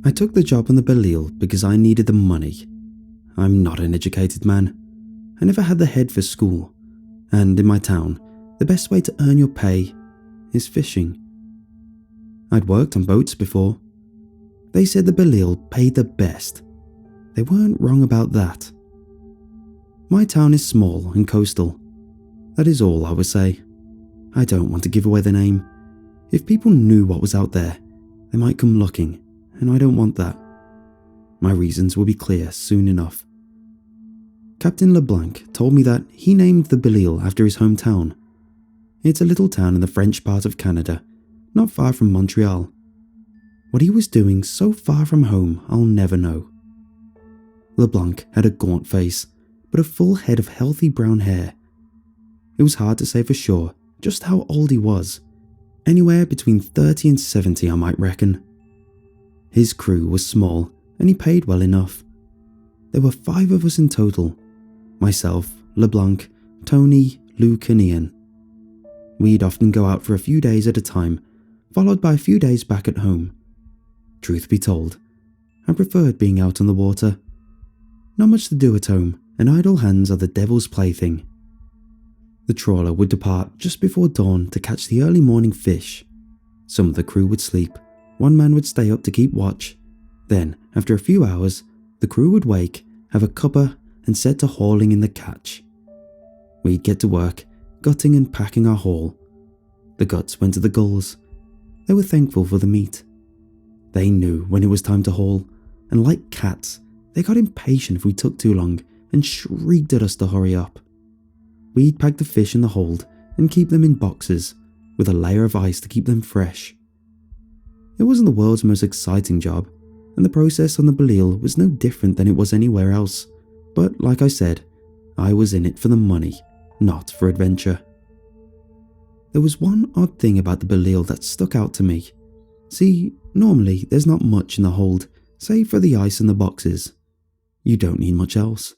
I took the job on the Belil because I needed the money. I'm not an educated man. I never had the head for school, and in my town, the best way to earn your pay is fishing. I'd worked on boats before. They said the Belil paid the best. They weren't wrong about that. My town is small and coastal. That is all I would say. I don't want to give away the name. If people knew what was out there, they might come looking, and I don't want that. My reasons will be clear soon enough. Captain LeBlanc told me that he named the Belil after his hometown. It's a little town in the French part of Canada, not far from Montreal. What he was doing so far from home, I'll never know. LeBlanc had a gaunt face, but a full head of healthy brown hair. It was hard to say for sure just how old he was. Anywhere between 30 and 70, I might reckon. His crew was small, and he paid well enough. There were 5 of us in total. Myself, LeBlanc, Tony, Luke and Ian. We'd often go out for a few days at a time, followed by a few days back at home. Truth be told, I preferred being out on the water. Not much to do at home, and idle hands are the devil's plaything. The trawler would depart just before dawn to catch the early morning fish. Some of the crew would sleep, one man would stay up to keep watch. Then, after a few hours, the crew would wake, have a cuppa and set to hauling in the catch. We'd get to work, gutting and packing our haul. The guts went to the gulls. They were thankful for the meat. They knew when it was time to haul, and like cats, they got impatient if we took too long and shrieked at us to hurry up. We'd pack the fish in the hold and keep them in boxes, with a layer of ice to keep them fresh. It wasn't the world's most exciting job, and the process on the Belil was no different than it was anywhere else, but like I said, I was in it for the money, not for adventure. There was one odd thing about the Belil that stuck out to me. See, normally there's not much in the hold, save for the ice and the boxes. You don't need much else.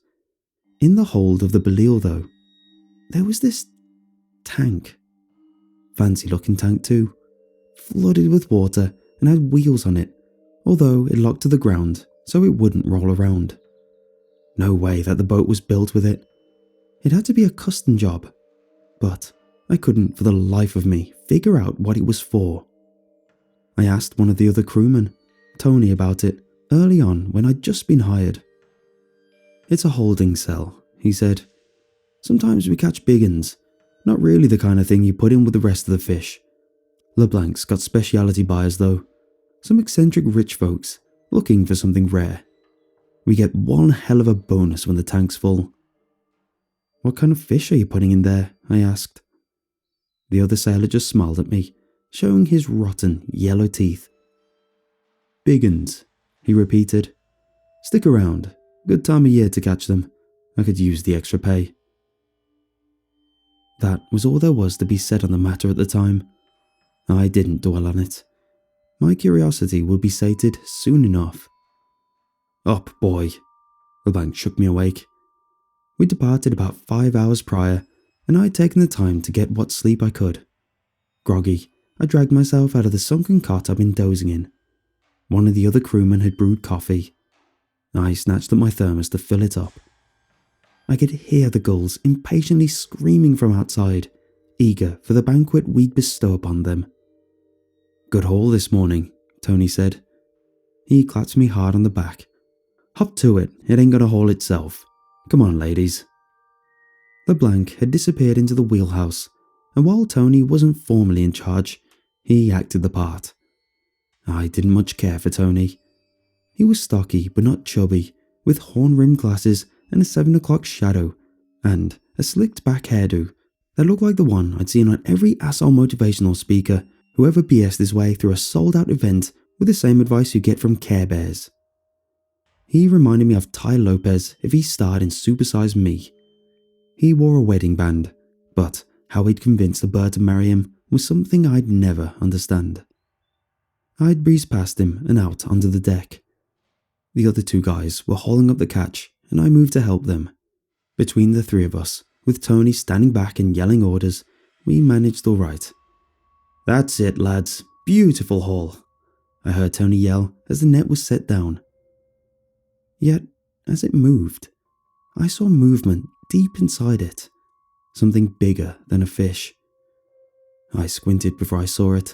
In the hold of the Belil though, there was this tank. Fancy looking tank too, flooded with water and had wheels on it, although it locked to the ground so it wouldn't roll around. No way that the boat was built with it. It had to be a custom job, but I couldn't for the life of me figure out what it was for. I asked one of the other crewmen, Tony, about it early on when I'd just been hired. "It's a holding cell," he said. "Sometimes we catch big uns, not really the kind of thing you put in with the rest of the fish. LeBlanc's got speciality buyers though, some eccentric rich folks looking for something rare. We get one hell of a bonus when the tank's full." "What kind of fish are you putting in there?" I asked. The other sailor just smiled at me, showing his rotten yellow teeth. "Big uns," he repeated. "Stick around, good time of year to catch them. I could use the extra pay." That was all there was to be said on the matter at the time. I didn't dwell on it. My curiosity would be sated soon enough. "Up, boy." The bank shook me awake. We departed about 5 hours prior, and I'd taken the time to get what sleep I could. Groggy, I dragged myself out of the sunken cot I'd been dozing in. One of the other crewmen had brewed coffee. I snatched at my thermos to fill it up. I could hear the gulls impatiently screaming from outside, eager for the banquet we'd bestow upon them. "Good haul this morning," Tony said. He clapped me hard on the back. "Hop to it, it ain't gonna haul itself. Come on, ladies." LeBlanc had disappeared into the wheelhouse, and while Tony wasn't formally in charge, he acted the part. I didn't much care for Tony. He was stocky but not chubby, with horn-rimmed glasses and a 7 o'clock shadow, and a slicked back hairdo that looked like the one I'd seen on every asshole motivational speaker who ever BS'd his way through a sold-out event with the same advice you get from Care Bears. He reminded me of Ty Lopez if he starred in Super Size Me. He wore a wedding band, but how he'd convinced a bird to marry him was something I'd never understand. I'd breezed past him and out onto the deck. The other 2 guys were hauling up the catch, and I moved to help them. Between the 3 of us, with Tony standing back and yelling orders, we managed all right. "That's it, lads. Beautiful haul." I heard Tony yell as the net was set down. Yet, as it moved, I saw movement deep inside it, something bigger than a fish. I squinted before I saw it.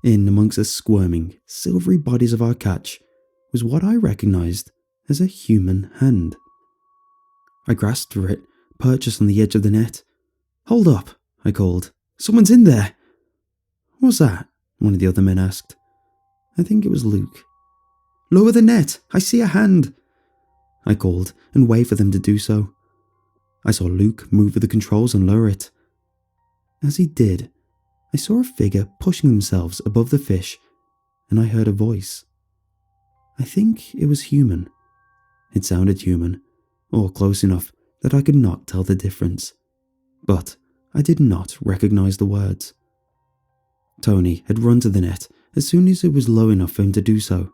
In amongst the squirming, silvery bodies of our catch was what I recognized as a human hand. I grasped for it, perched on the edge of the net. "Hold up," I called. "Someone's in there." "What's that?" one of the other men asked. I think it was Luke. "Lower the net, I see a hand," I called and waved for them to do so. I saw Luke move with the controls and lower it. As he did, I saw a figure pushing themselves above the fish, and I heard a voice. I think it was human. It sounded human, or close enough that I could not tell the difference, but I did not recognize the words. Tony had run to the net as soon as it was low enough for him to do so.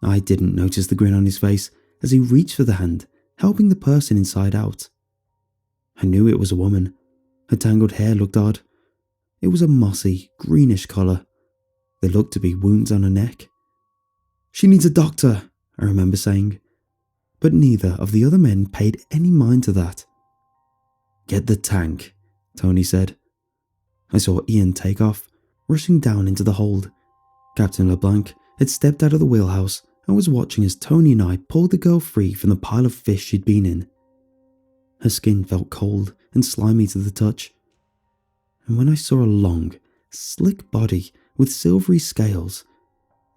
I didn't notice the grin on his face as he reached for the hand, helping the person inside out. I knew it was a woman. Her tangled hair looked odd. It was a mossy, greenish colour. There looked to be wounds on her neck. "She needs a doctor," I remember saying, but neither of the other men paid any mind to that. "Get the tank," Tony said. I saw Ian take off, rushing down into the hold. Captain LeBlanc had stepped out of the wheelhouse and was watching as Tony and I pulled the girl free from the pile of fish she'd been in. Her skin felt cold and slimy to the touch, and when I saw a long, slick body with silvery scales,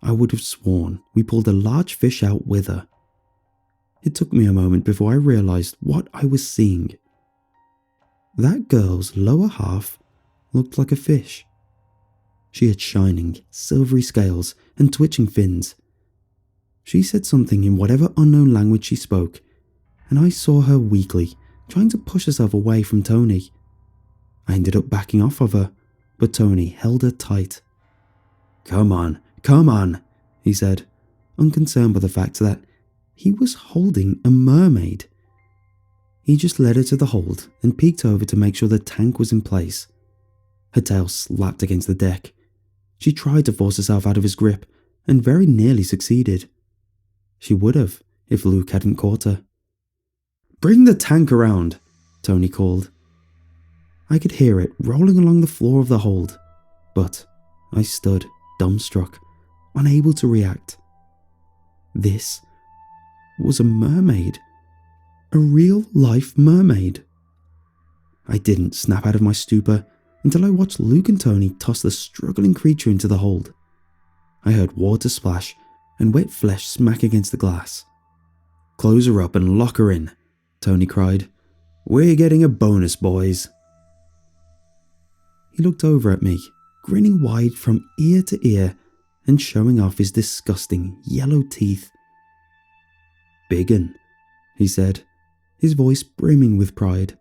I would have sworn we pulled a large fish out with her. It took me a moment before I realized what I was seeing. That girl's lower half looked like a fish. She had shining, silvery scales and twitching fins. She said something in whatever unknown language she spoke, and I saw her weakly trying to push herself away from Tony. I ended up backing off of her, but Tony held her tight. Come on, he said, unconcerned by the fact that he was holding a mermaid. He just led her to the hold and peeked over to make sure the tank was in place. Her tail slapped against the deck. She tried to force herself out of his grip and very nearly succeeded. She would have if Luke hadn't caught her. "Bring the tank around," Tony called. I could hear it rolling along the floor of the hold, but I stood dumbstruck, unable to react. This was a mermaid. A real-life mermaid. I didn't snap out of my stupor until I watched Luke and Tony toss the struggling creature into the hold. I heard water splash and wet flesh smack against the glass. "Close her up and lock her in," Tony cried. "We're getting a bonus, boys." He looked over at me, grinning wide from ear to ear and showing off his disgusting yellow teeth. "Big 'un," he said, his voice brimming with pride.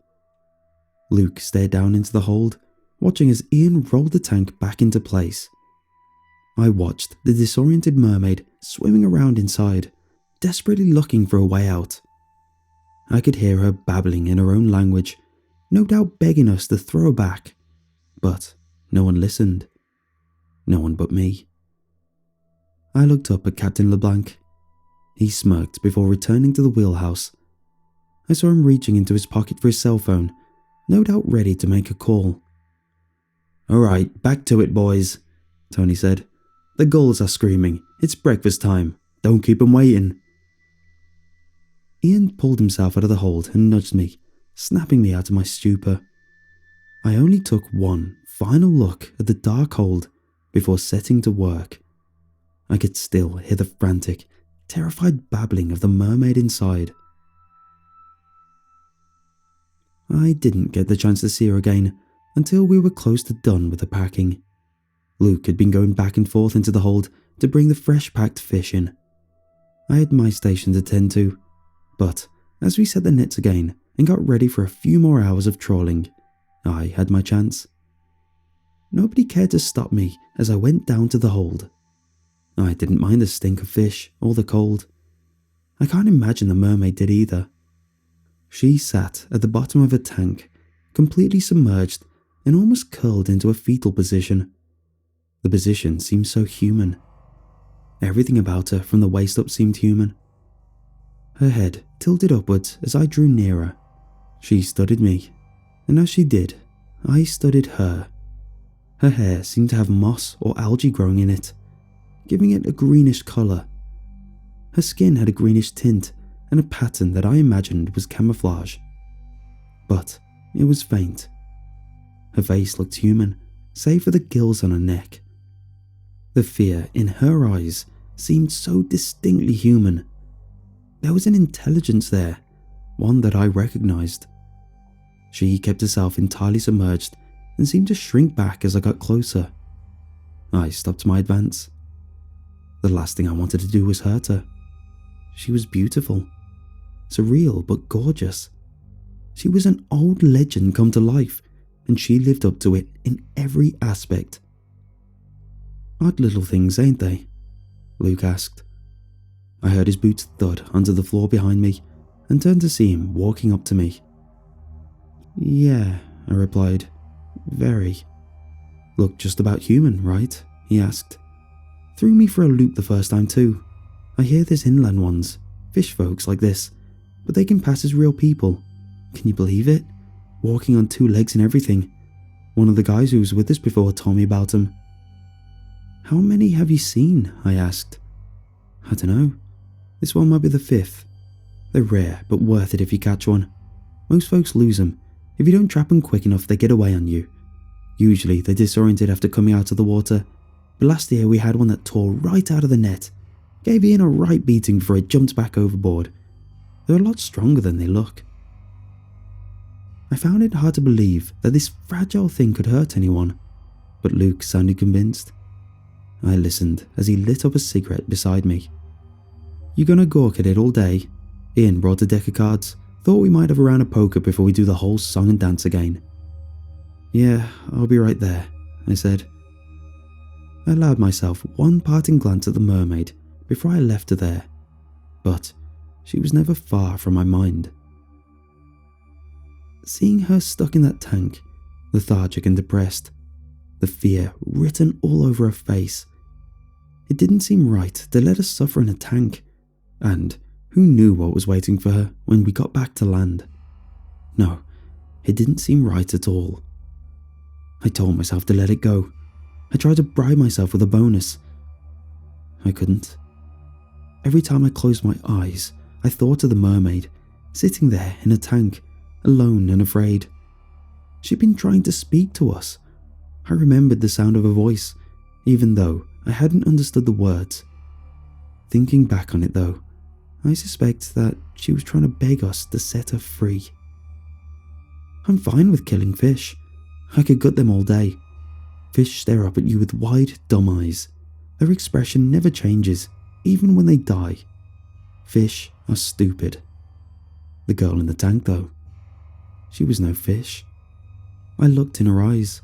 Luke stared down into the hold, watching as Ian rolled the tank back into place. I watched the disoriented mermaid swimming around inside, desperately looking for a way out. I could hear her babbling in her own language, no doubt begging us to throw her back, but no one listened. No one but me. I looked up at Captain LeBlanc. He smirked before returning to the wheelhouse. I saw him reaching into his pocket for his cell phone, no doubt ready to make a call. "All right, back to it, boys," Tony said. "The gulls are screaming. It's breakfast time. Don't keep 'em waiting." Ian pulled himself out of the hold and nudged me, snapping me out of my stupor. I only took one final look at the dark hold before setting to work. I could still hear the frantic, terrified babbling of the mermaid inside. I didn't get the chance to see her again until we were close to done with the packing. Luke had been going back and forth into the hold to bring the fresh packed fish in. I had my station to tend to, but as we set the nets again and got ready for a few more hours of trawling, I had my chance. Nobody cared to stop me as I went down to the hold. I didn't mind the stink of fish or the cold. I can't imagine the mermaid did either. She sat at the bottom of a tank, completely submerged and almost curled into a fetal position. The position seemed so human. Everything about her from the waist up seemed human. Her head tilted upwards as I drew nearer. She studied me, and as she did, I studied her. Her hair seemed to have moss or algae growing in it, giving it a greenish colour. Her skin had a greenish tint and a pattern that I imagined was camouflage. But it was faint. Her face looked human, save for the gills on her neck. The fear in her eyes seemed so distinctly human. There was an intelligence there, one that I recognised. She kept herself entirely submerged and seemed to shrink back as I got closer. I stopped my advance. The last thing I wanted to do was hurt her. She was beautiful, surreal but gorgeous. She was an old legend come to life, and she lived up to it in every aspect. Odd little things, ain't they? Luke asked. I heard his boots thud onto the floor behind me and turned to see him walking up to me. Yeah, I replied. Very. Look just about human, right? He asked. Threw me for a loop the first time too. I hear there's inland ones, fish folks like this, but they can pass as real people. Can you believe it? Walking on 2 legs and everything. One of the guys who was with us before told me about them. How many have you seen? I asked. I don't know. This one might be the 5th. They're rare, but worth it if you catch one. Most folks lose them. If you don't trap them quick enough, they get away on you. Usually they're disoriented after coming out of the water, but last year we had one that tore right out of the net. Gave Ian a right beating before it jumped back overboard. They're a lot stronger than they look. I found it hard to believe that this fragile thing could hurt anyone, but Luke sounded convinced. I listened as he lit up a cigarette beside me. You gonna gawk at it all day? Ian brought a deck of cards. Thought we might have a round of poker before we do the whole song and dance again. Yeah, I'll be right there, I said. I allowed myself one parting glance at the mermaid before I left her there, but she was never far from my mind. Seeing her stuck in that tank, lethargic and depressed, the fear written all over her face, it didn't seem right to let her suffer in a tank, and who knew what was waiting for her when we got back to land? No, it didn't seem right at all. I told myself to let it go. I tried to bribe myself with a bonus. I couldn't. Every time I closed my eyes, I thought of the mermaid, sitting there in a tank, alone and afraid. She'd been trying to speak to us. I remembered the sound of her voice, even though I hadn't understood the words. Thinking back on it though, I suspect that she was trying to beg us to set her free. I'm fine with killing fish. I could gut them all day. Fish stare up at you with wide, dumb eyes. Their expression never changes, even when they die. Fish are stupid. The girl in the tank though, she was no fish. I looked in her eyes.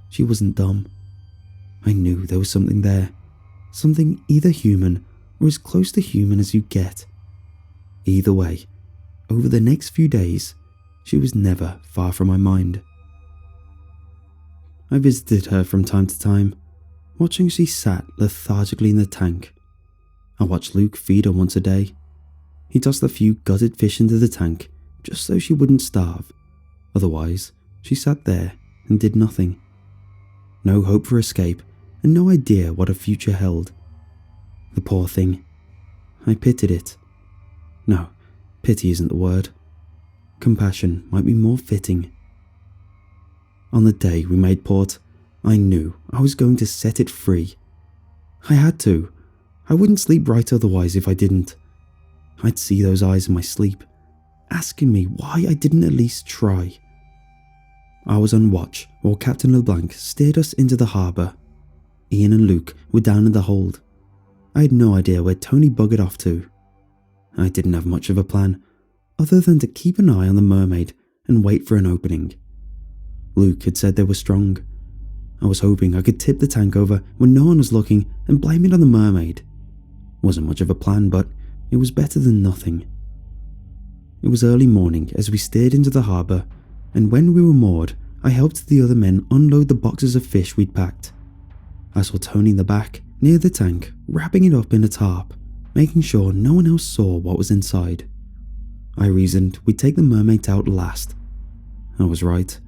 She wasn't dumb. I knew there was something there. Something either human or as close to human as you get. Either way, over the next few days, she was never far from my mind. I visited her from time to time, watching as she sat lethargically in the tank. I watched Luke feed her once a day. He tossed a few gutted fish into the tank just so she wouldn't starve. Otherwise, she sat there and did nothing. No hope for escape and no idea what her future held. The poor thing. I pitied it. No, pity isn't the word. Compassion might be more fitting. On the day we made port, I knew I was going to set it free. I had to. I wouldn't sleep right otherwise if I didn't. I'd see those eyes in my sleep, asking me why I didn't at least try. I was on watch while Captain LeBlanc steered us into the harbour. Ian and Luke were down in the hold. I had no idea where Tony buggered off to. I didn't have much of a plan, other than to keep an eye on the mermaid and wait for an opening. Luke had said they were strong. I was hoping I could tip the tank over when no one was looking and blame it on the mermaid. Wasn't much of a plan, but it was better than nothing. It was early morning as we steered into the harbour, and when we were moored, I helped the other men unload the boxes of fish we'd packed. I saw Tony in the back, near the tank, wrapping it up in a tarp, making sure no one else saw what was inside. I reasoned we'd take the mermaid out last. I was right.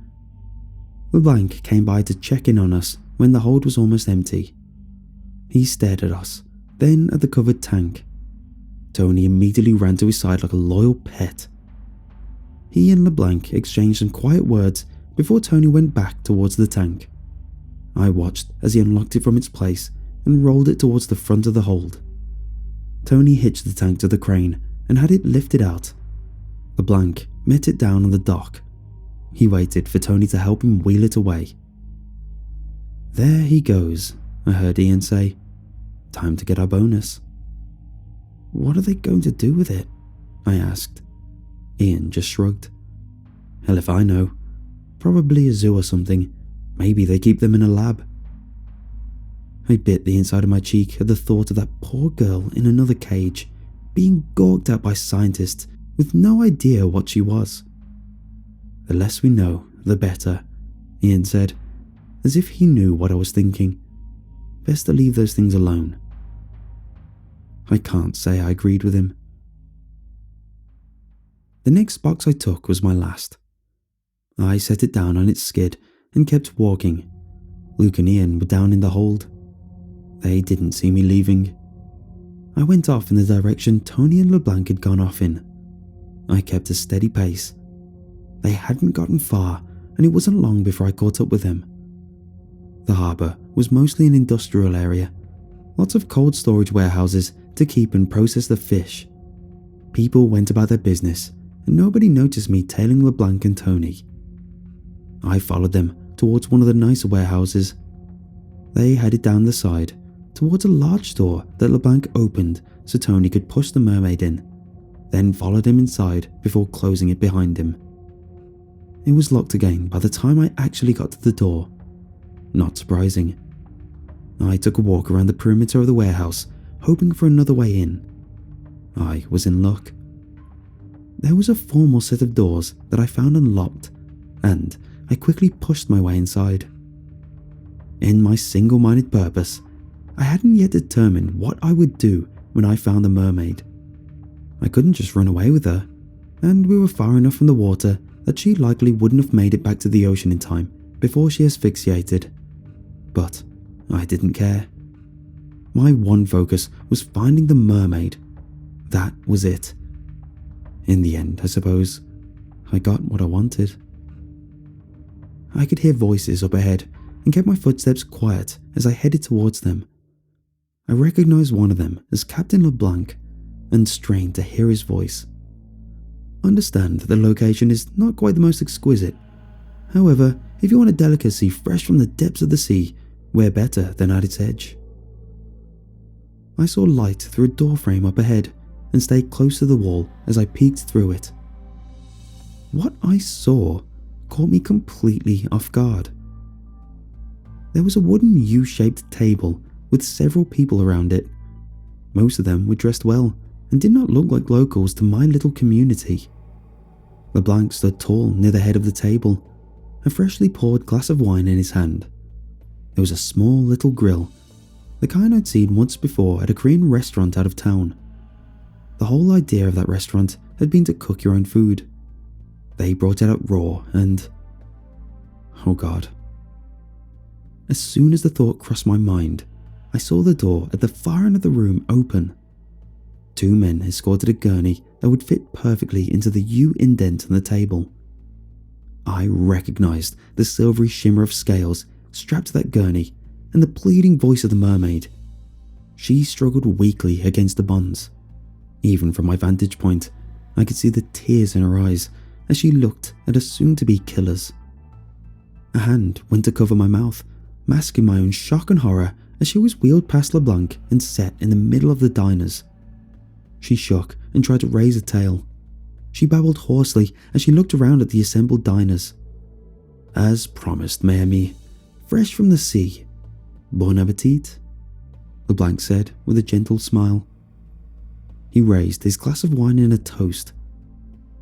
LeBlanc came by to check in on us when the hold was almost empty. He stared at us, then at the covered tank. Tony immediately ran to his side like a loyal pet. He and LeBlanc exchanged some quiet words before Tony went back towards the tank. I watched as he unlocked it from its place and rolled it towards the front of the hold. Tony hitched the tank to the crane and had it lifted out. LeBlanc met it down on the dock. He waited for Tony to help him wheel it away. "There he goes," I heard Ian say. "Time to get our bonus." "What are they going to do with it?" I asked. Ian just shrugged. "Hell if I know. Probably a zoo or something. Maybe they keep them in a lab." I bit the inside of my cheek at the thought of that poor girl in another cage, being gawked at by scientists with no idea what she was. "The less we know, the better," Ian said, as if he knew what I was thinking. "Best to leave those things alone." I can't say I agreed with him. The next box I took was my last. I set it down on its skid and kept walking. Luke and Ian were down in the hold. They didn't see me leaving. I went off in the direction Tony and LeBlanc had gone off in. I kept a steady pace. They hadn't gotten far, and it wasn't long before I caught up with them. The harbour was mostly an industrial area. Lots of cold storage warehouses to keep and process the fish. People went about their business, and nobody noticed me tailing LeBlanc and Tony. I followed them towards one of the nicer warehouses. They headed down the side, towards a large door that LeBlanc opened so Tony could push the mermaid in, then followed him inside before closing it behind him. It was locked again by the time I actually got to the door. Not surprising. I took a walk around the perimeter of the warehouse, hoping for another way in. I was in luck. There was a formal set of doors that I found unlocked, and I quickly pushed my way inside. In my single-minded purpose, I hadn't yet determined what I would do when I found the mermaid. I couldn't just run away with her, and we were far enough from the water that she likely wouldn't have made it back to the ocean in time before she asphyxiated. But I didn't care. My one focus was finding the mermaid. That was it. In the end, I suppose, I got what I wanted. I could hear voices up ahead and kept my footsteps quiet as I headed towards them. I recognized one of them as Captain LeBlanc and strained to hear his voice. Understand that the location is not quite the most exquisite. However, if you want a delicacy fresh from the depths of the sea, where better than at its edge? I saw light through a doorframe up ahead and stayed close to the wall as I peeked through it. What I saw caught me completely off guard. There was a wooden U-shaped table with several people around it. Most of them were dressed well and did not look like locals to my little community. LeBlanc stood tall near the head of the table, a freshly poured glass of wine in his hand. There was a small little grill, the kind I'd seen once before at a Korean restaurant out of town. The whole idea of that restaurant had been to cook your own food. They brought it out raw and... oh God. As soon as the thought crossed my mind, I saw the door at the far end of the room open. Two men escorted a gurney that would fit perfectly into the U indent on the table. I recognized the silvery shimmer of scales strapped to that gurney and the pleading voice of the mermaid. She struggled weakly against the bonds. Even from my vantage point, I could see the tears in her eyes as she looked at her soon-to-be killers. A hand went to cover my mouth, masking my own shock and horror as she was wheeled past LeBlanc and set in the middle of the diners. She shook and tried to raise a tail. She babbled hoarsely as she looked around at the assembled diners. "As promised, mes amis, fresh from the sea. Bon appetit," LeBlanc said with a gentle smile. He raised his glass of wine in a toast.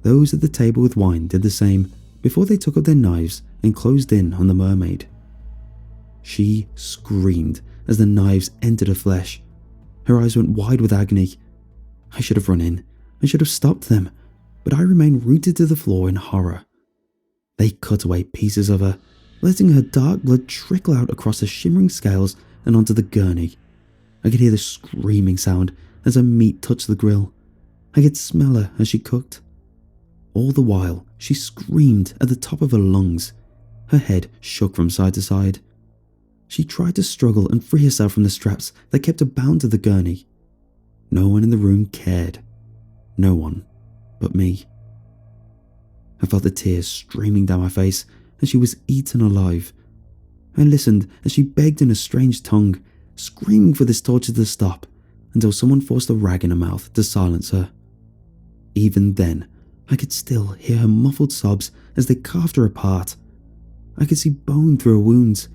Those at the table with wine did the same before they took up their knives and closed in on the mermaid. She screamed as the knives entered her flesh. Her eyes went wide with agony. I should have run in. I should have stopped them, but I remained rooted to the floor in horror. They cut away pieces of her, letting her dark blood trickle out across the shimmering scales and onto the gurney. I could hear the screaming sound as her meat touched the grill. I could smell her as she cooked. All the while, she screamed at the top of her lungs. Her head shook from side to side. She tried to struggle and free herself from the straps that kept her bound to the gurney. No one in the room cared. No one but me. I felt the tears streaming down my face as she was eaten alive. I listened as she begged in a strange tongue, screaming for this torture to stop, until someone forced a rag in her mouth to silence her. Even then, I could still hear her muffled sobs as they carved her apart. I could see bone through her wounds.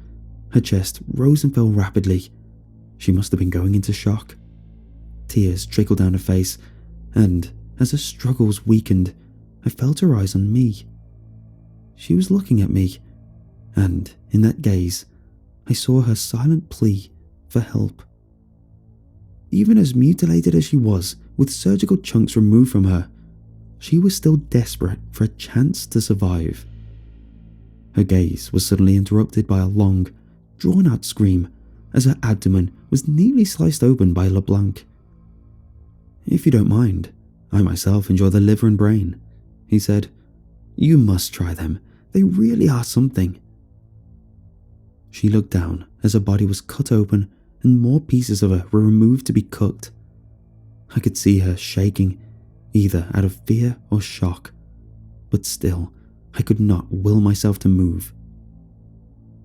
Her chest rose and fell rapidly. She must have been going into shock. Tears trickled down her face, and as her struggles weakened, I felt her eyes on me. She was looking at me, and in that gaze, I saw her silent plea for help. Even as mutilated as she was, with surgical chunks removed from her, she was still desperate for a chance to survive. Her gaze was suddenly interrupted by a long, drawn-out scream as her abdomen was neatly sliced open by LeBlanc. "If you don't mind, I myself enjoy the liver and brain," he said. "You must try them. They really are something." She looked down as her body was cut open and more pieces of her were removed to be cooked. I could see her shaking, either out of fear or shock, but still, I could not will myself to move.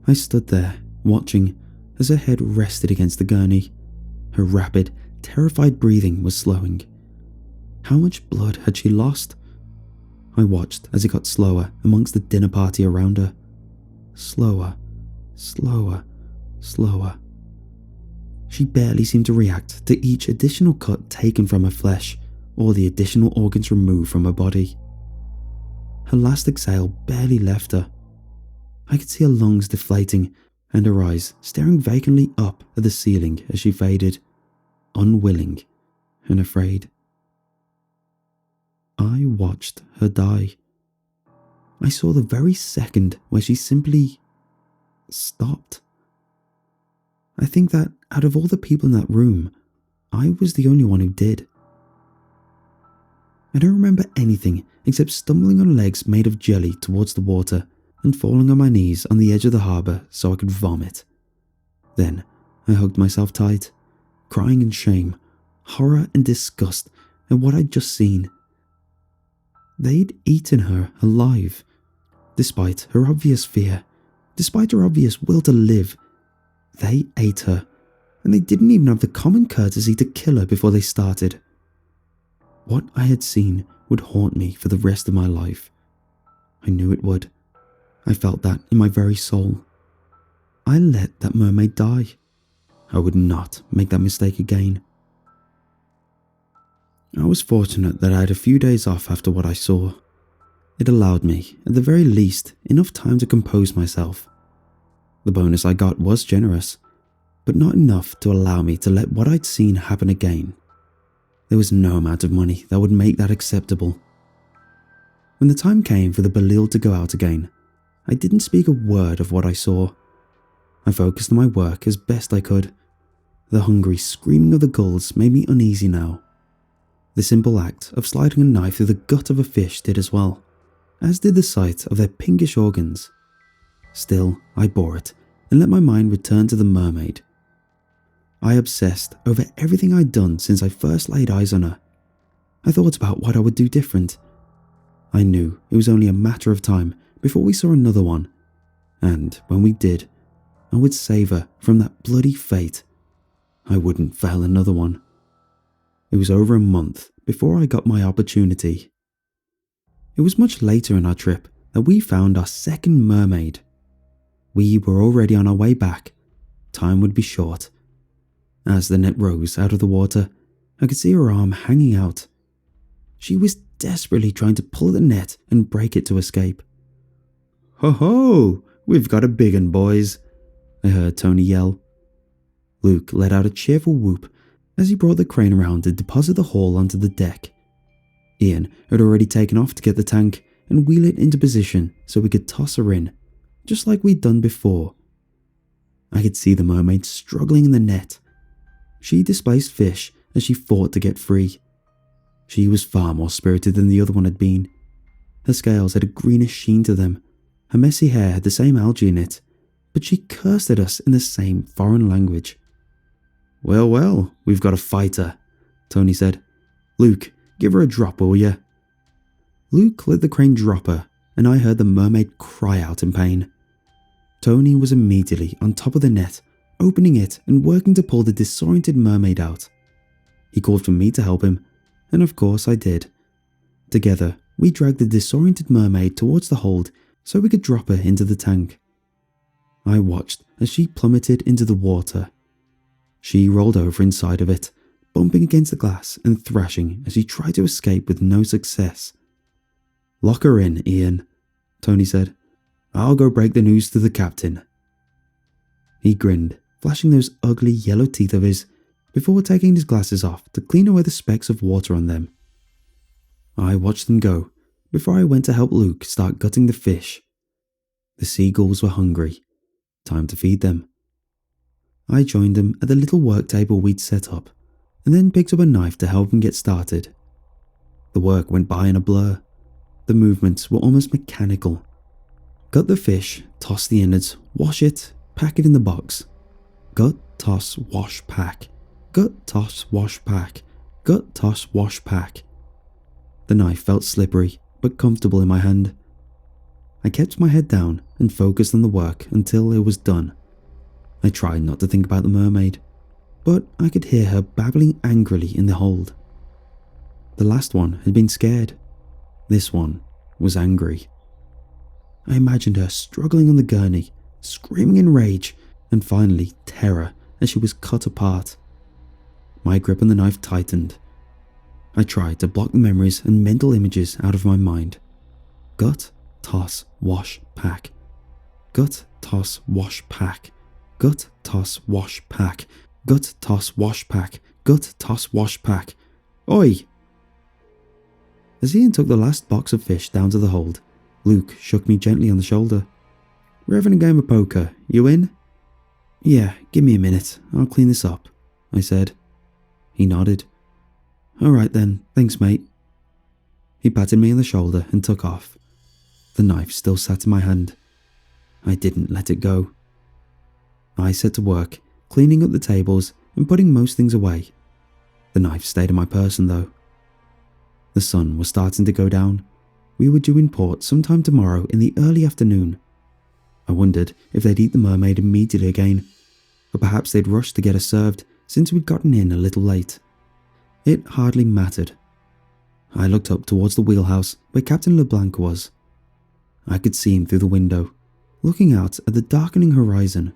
I stood there, watching as her head rested against the gurney. Her rapid, terrified breathing was slowing. How much blood had she lost? I watched as it got slower amongst the dinner party around her. Slower, slower, slower. She barely seemed to react to each additional cut taken from her flesh or the additional organs removed from her body. Her last exhale barely left her. I could see her lungs deflating and her eyes staring vacantly up at the ceiling as she faded, unwilling and afraid. I watched her die. I saw the very second where she simply stopped. I think that out of all the people in that room, I was the only one who did. I don't remember anything except stumbling on legs made of jelly towards the water and falling on my knees on the edge of the harbour so I could vomit. Then I hugged myself tight, crying in shame, horror and disgust at what I'd just seen. They'd eaten her alive, despite her obvious fear, despite her obvious will to live. They ate her, and they didn't even have the common courtesy to kill her before they started. What I had seen would haunt me for the rest of my life. I knew it would. I felt that in my very soul. I let that mermaid die. I would not make that mistake again. I was fortunate that I had a few days off after what I saw. It allowed me, at the very least, enough time to compose myself. The bonus I got was generous, but not enough to allow me to let what I'd seen happen again. There was no amount of money that would make that acceptable. When the time came for the Belil to go out again, I didn't speak a word of what I saw. I focused on my work as best I could. The hungry screaming of the gulls made me uneasy now. The simple act of sliding a knife through the gut of a fish did as well, as did the sight of their pinkish organs. Still, I bore it and let my mind return to the mermaid. I obsessed over everything I'd done since I first laid eyes on her. I thought about what I would do different. I knew it was only a matter of time before we saw another one, and when we did, I would save her from that bloody fate. I wouldn't fail another one. It was over a month before I got my opportunity. It was much later in our trip that we found our second mermaid. We were already on our way back. Time would be short. As the net rose out of the water, I could see her arm hanging out. She was desperately trying to pull the net and break it to escape. "Ho ho! We've got a big un, boys," I heard Tony yell. Luke let out a cheerful whoop as he brought the crane around to deposit the haul onto the deck. Ian had already taken off to get the tank and wheel it into position so we could toss her in, just like we'd done before. I could see the mermaid struggling in the net. She displaced fish as she fought to get free. She was far more spirited than the other one had been. Her scales had a greenish sheen to them. Her messy hair had the same algae in it, but she cursed at us in the same foreign language. "Well, well, we've got a fighter," Tony said. "Luke, give her a drop, will ya?" Luke let the crane drop her, and I heard the mermaid cry out in pain. Tony was immediately on top of the net, opening it and working to pull the disoriented mermaid out. He called for me to help him, and of course I did. Together, we dragged the disoriented mermaid towards the hold so we could drop her into the tank. I watched as she plummeted into the water. She rolled over inside of it, bumping against the glass and thrashing as she tried to escape with no success. "Lock her in, Ian," Tony said. "I'll go break the news to the captain." He grinned, flashing those ugly yellow teeth of his, before taking his glasses off to clean away the specks of water on them. I watched them go before I went to help Luke start gutting the fish. The seagulls were hungry. Time to feed them. I joined them at the little work table we'd set up, and then picked up a knife to help them get started. The work went by in a blur. The movements were almost mechanical. Gut the fish, toss the innards, wash it, pack it in the box. Gut, toss, wash, pack. Gut, toss, wash, pack. Gut, toss, wash, pack. The knife felt slippery, but comfortable in my hand. I kept my head down and focused on the work until it was done. I tried not to think about the mermaid, but I could hear her babbling angrily in the hold. The last one had been scared. This one was angry. I imagined her struggling on the gurney, screaming in rage, and finally terror as she was cut apart. My grip on the knife tightened. I tried to block the memories and mental images out of my mind. Gut, toss, wash, pack. Gut, toss, wash, pack. Gut, toss, wash, pack. Gut, toss, wash, pack. Gut, toss, wash, pack. Oi! As Ian took the last box of fish down to the hold, Luke shook me gently on the shoulder. "We're having a game of poker. You in?" "Yeah, give me a minute. I'll clean this up," I said. He nodded. "All right then, thanks mate." He patted me on the shoulder and took off. The knife still sat in my hand. I didn't let it go. I set to work, cleaning up the tables and putting most things away. The knife stayed in my person though. The sun was starting to go down. We were due in port sometime tomorrow in the early afternoon. I wondered if they'd eat the mermaid immediately again, or perhaps they'd rush to get her served since we'd gotten in a little late. It hardly mattered. I looked up towards the wheelhouse where Captain LeBlanc was. I could see him through the window, looking out at the darkening horizon.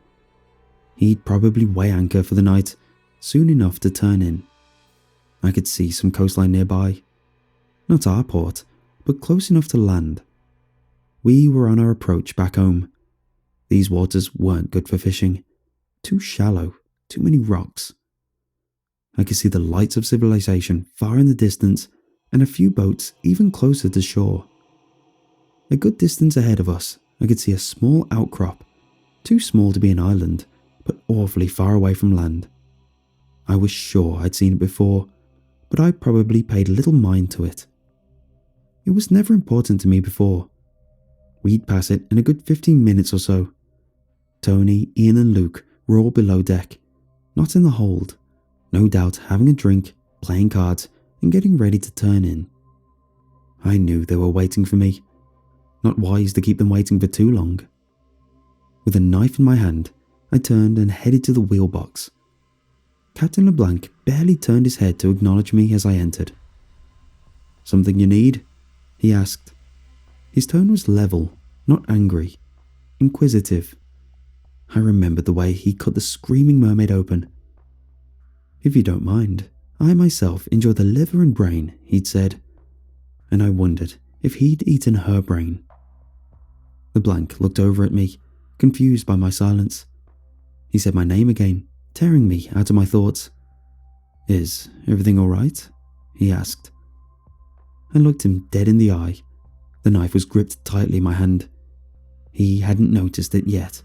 He'd probably weigh anchor for the night, soon enough to turn in. I could see some coastline nearby. Not our port, but close enough to land. We were on our approach back home. These waters weren't good for fishing. Too shallow, too many rocks. I could see the lights of civilization far in the distance and a few boats even closer to shore. A good distance ahead of us, I could see a small outcrop, too small to be an island, but awfully far away from land. I was sure I'd seen it before, but I probably paid little mind to it. It was never important to me before. We'd pass it in a good 15 minutes or so. Tony, Ian and Luke were all below deck, not in the hold, no doubt having a drink, playing cards and getting ready to turn in. I knew they were waiting for me. Not wise to keep them waiting for too long. With a knife in my hand, I turned and headed to the wheel box. Captain LeBlanc barely turned his head to acknowledge me as I entered. "Something you need?" he asked. His tone was level, not angry, inquisitive. I remembered the way he cut the screaming mermaid open. "If you don't mind, I myself enjoy the liver and brain," he'd said, and I wondered if he'd eaten her brain. LeBlanc looked over at me, confused by my silence. He said my name again, tearing me out of my thoughts. "Is everything all right?" he asked. I looked him dead in the eye. The knife was gripped tightly in my hand. He hadn't noticed it yet.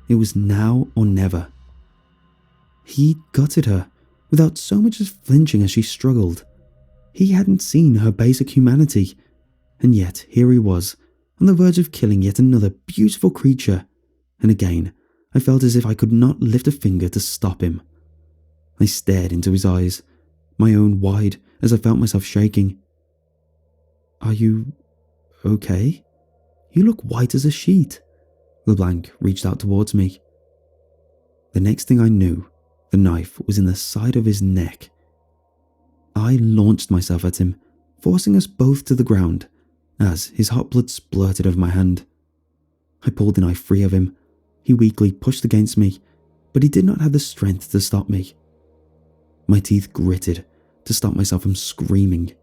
It was now or never. He gutted her without so much as flinching as she struggled. He hadn't seen her basic humanity, and yet here he was, on the verge of killing yet another beautiful creature, and again I felt as if I could not lift a finger to stop him. I stared into his eyes, my own wide as I felt myself shaking. "Are you okay? You look white as a sheet." LeBlanc reached out towards me. The next thing I knew, the knife was in the side of his neck. I launched myself at him, forcing us both to the ground, as his hot blood splurted over my hand. I pulled the knife free of him. He weakly pushed against me, but he did not have the strength to stop me. My teeth gritted to stop myself from screaming.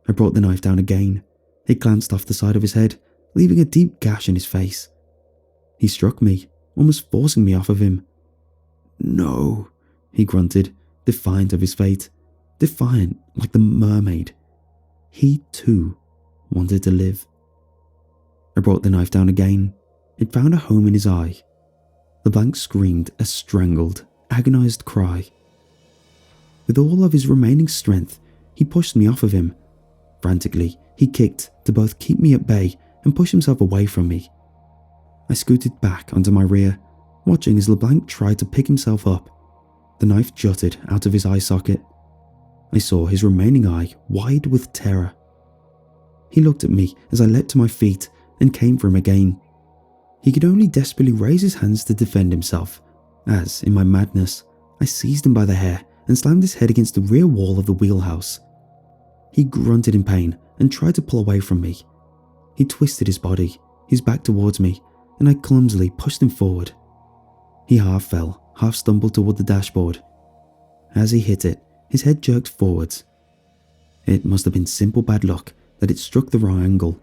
I brought the knife down again. It glanced off the side of his head, leaving a deep gash in his face. He struck me, almost forcing me off of him. "No," he grunted, defiant of his fate, defiant like the mermaid. He too wanted to live. I brought the knife down again. It found a home in his eye. LeBlanc screamed a strangled, agonized cry. With all of his remaining strength, he pushed me off of him. Frantically, he kicked to both keep me at bay and push himself away from me. I scooted back onto my rear, watching as LeBlanc tried to pick himself up. The knife jutted out of his eye socket. I saw his remaining eye wide with terror. He looked at me as I leapt to my feet and came for him again. He could only desperately raise his hands to defend himself, as, in my madness, I seized him by the hair and slammed his head against the rear wall of the wheelhouse. He grunted in pain and tried to pull away from me. He twisted his body, his back towards me, and I clumsily pushed him forward. He half fell, half stumbled toward the dashboard. As he hit it, his head jerked forwards. It must have been simple bad luck that it struck the wrong angle.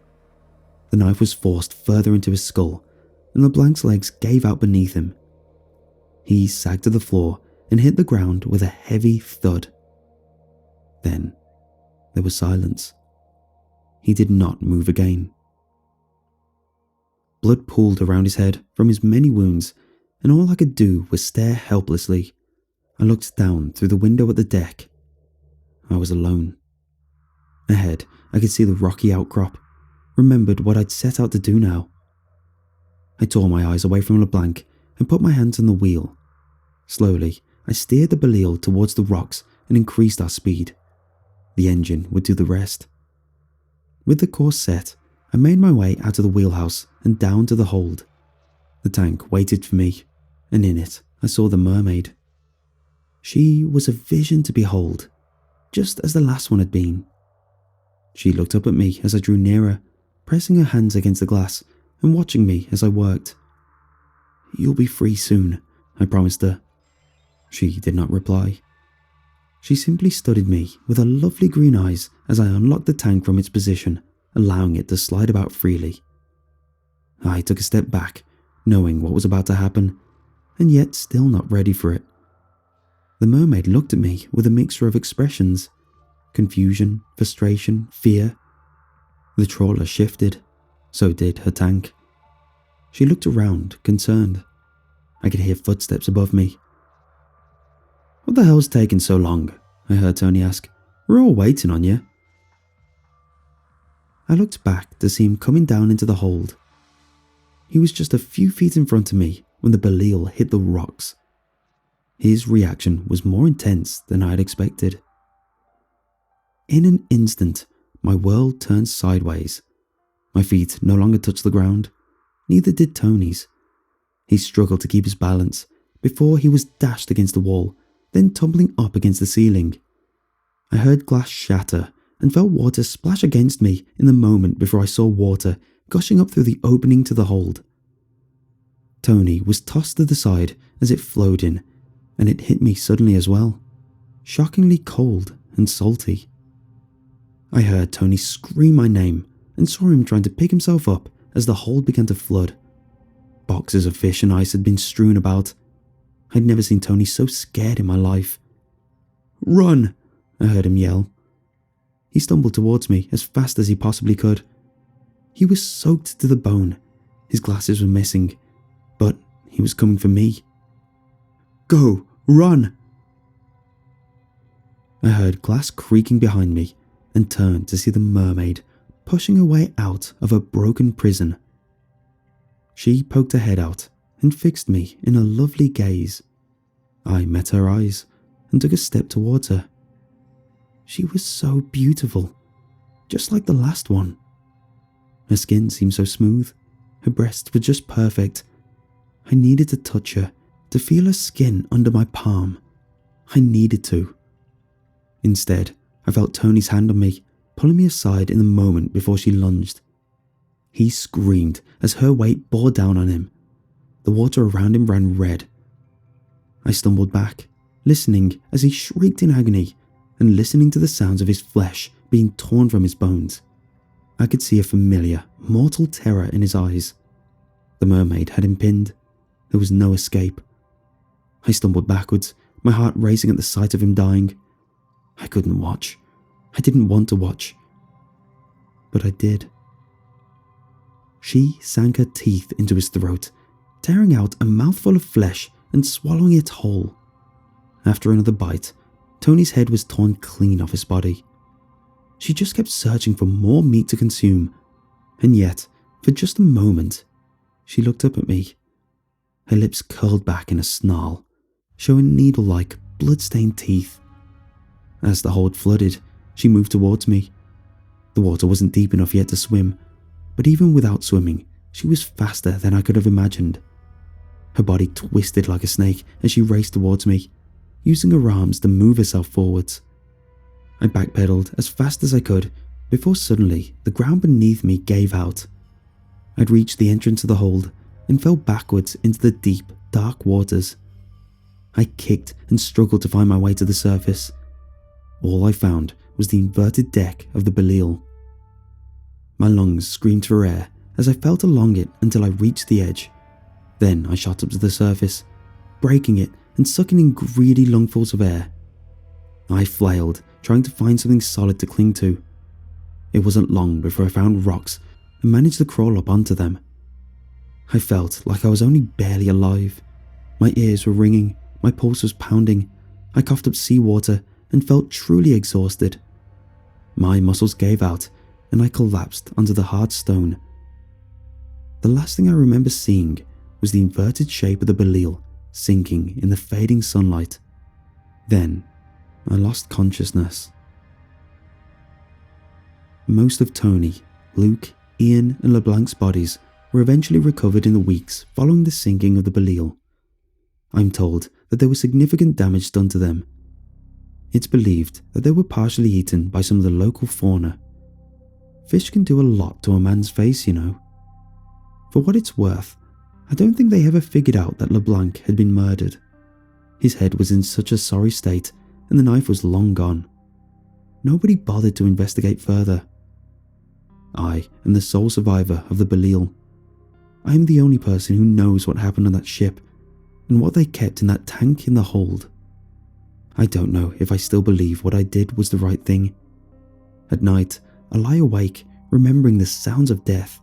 The knife was forced further into his skull, and LeBlanc's legs gave out beneath him. He sagged to the floor and hit the ground with a heavy thud. Then there was silence. He did not move again. Blood pooled around his head from his many wounds, and all I could do was stare helplessly. I looked down through the window at the deck. I was alone. Ahead, I could see the rocky outcrop, remembered what I'd set out to do now. I tore my eyes away from LeBlanc and put my hands on the wheel. Slowly, I steered the Belial towards the rocks and increased our speed. The engine would do the rest. With the course set, I made my way out of the wheelhouse and down to the hold. The tank waited for me, and in it I saw the mermaid. She was a vision to behold, just as the last one had been. She looked up at me as I drew nearer, pressing her hands against the glass and watching me as I worked. "You'll be free soon," I promised her. She did not reply. She simply studied me with her lovely green eyes as I unlocked the tank from its position, allowing it to slide about freely. I took a step back, knowing what was about to happen, and yet still not ready for it. The mermaid looked at me with a mixture of expressions: confusion, frustration, fear. The trawler shifted. So did her tank. She looked around, concerned. I could hear footsteps above me. "What the hell's taking so long?" I heard Tony ask. "We're all waiting on you." I looked back to see him coming down into the hold. He was just a few feet in front of me when the Belial hit the rocks. His reaction was more intense than I had expected. In an instant, my world turned sideways. My feet no longer touched the ground. Neither did Tony's. He struggled to keep his balance before he was dashed against the wall, then tumbling up against the ceiling. I heard glass shatter and felt water splash against me in the moment before I saw water gushing up through the opening to the hold. Tony was tossed to the side as it flowed in, and it hit me suddenly as well, shockingly cold and salty. I heard Tony scream my name and saw him trying to pick himself up as the hold began to flood. Boxes of fish and ice had been strewn about. I'd never seen Tony so scared in my life. "Run!" I heard him yell. He stumbled towards me as fast as he possibly could. He was soaked to the bone. His glasses were missing, but he was coming for me. "Go! Run!" I heard glass creaking behind me and turned to see the mermaid pushing her way out of her broken prison. She poked her head out and fixed me in a lovely gaze. I met her eyes and took a step towards her. She was so beautiful, just like the last one. Her skin seemed so smooth, her breasts were just perfect. I needed to touch her, to feel her skin under my palm. I needed to. Instead, I felt Tony's hand on me, pulling me aside in the moment before she lunged. He screamed as her weight bore down on him. The water around him ran red. I stumbled back, listening as he shrieked in agony and listening to the sounds of his flesh being torn from his bones. I could see a familiar, mortal terror in his eyes. The mermaid had him pinned. There was no escape. I stumbled backwards, my heart racing at the sight of him dying. I couldn't watch. I didn't want to watch. But I did. She sank her teeth into his throat, tearing out a mouthful of flesh and swallowing it whole. After another bite, Tony's head was torn clean off his body. She just kept searching for more meat to consume, and yet, for just a moment, she looked up at me. Her lips curled back in a snarl, showing needle-like, blood-stained teeth. As the hold flooded, she moved towards me. The water wasn't deep enough yet to swim, but even without swimming, she was faster than I could have imagined. Her body twisted like a snake as she raced towards me, using her arms to move herself forwards. I backpedaled as fast as I could before suddenly the ground beneath me gave out. I'd reached the entrance of the hold and fell backwards into the deep, dark waters. I kicked and struggled to find my way to the surface. All I found was the inverted deck of the Belial. My lungs screamed for air as I felt along it until I reached the edge. Then I shot up to the surface, breaking it and sucking in greedy lungfuls of air. I flailed, trying to find something solid to cling to. It wasn't long before I found rocks and managed to crawl up onto them. I felt like I was only barely alive. My ears were ringing, my pulse was pounding. I coughed up seawater and felt truly exhausted. My muscles gave out and I collapsed onto the hard stone. The last thing I remember seeing was the inverted shape of the Belial sinking in the fading sunlight. Then I lost consciousness. Most of Tony, Luke, Ian and LeBlanc's bodies were eventually recovered in the weeks following the sinking of the Belial. I'm told that there was significant damage done to them. It's believed that they were partially eaten by some of the local fauna. Fish can do a lot to a man's face, you know. For what it's worth, I don't think they ever figured out that LeBlanc had been murdered. His head was in such a sorry state and the knife was long gone. Nobody bothered to investigate further. I am the sole survivor of the Belial. I am the only person who knows what happened on that ship and what they kept in that tank in the hold. I don't know if I still believe what I did was the right thing. At night, I lie awake, remembering the sounds of death.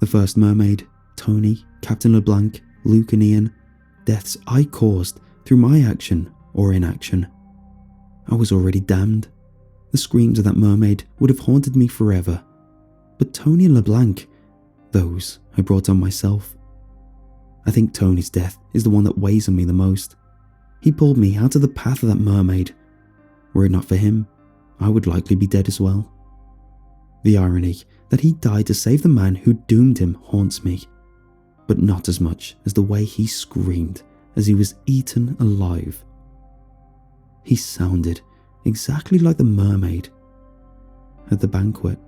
The first mermaid, Tony, Captain LeBlanc, Luke and Ian. Deaths I caused through my action or inaction. I was already damned. The screams of that mermaid would have haunted me forever. But Tony and LeBlanc, those I brought on myself. I think Tony's death is the one that weighs on me the most. He pulled me out of the path of that mermaid. Were it not for him, I would likely be dead as well. The irony that he died to save the man who doomed him haunts me, but not as much as the way he screamed as he was eaten alive. He sounded exactly like the mermaid. At the banquet,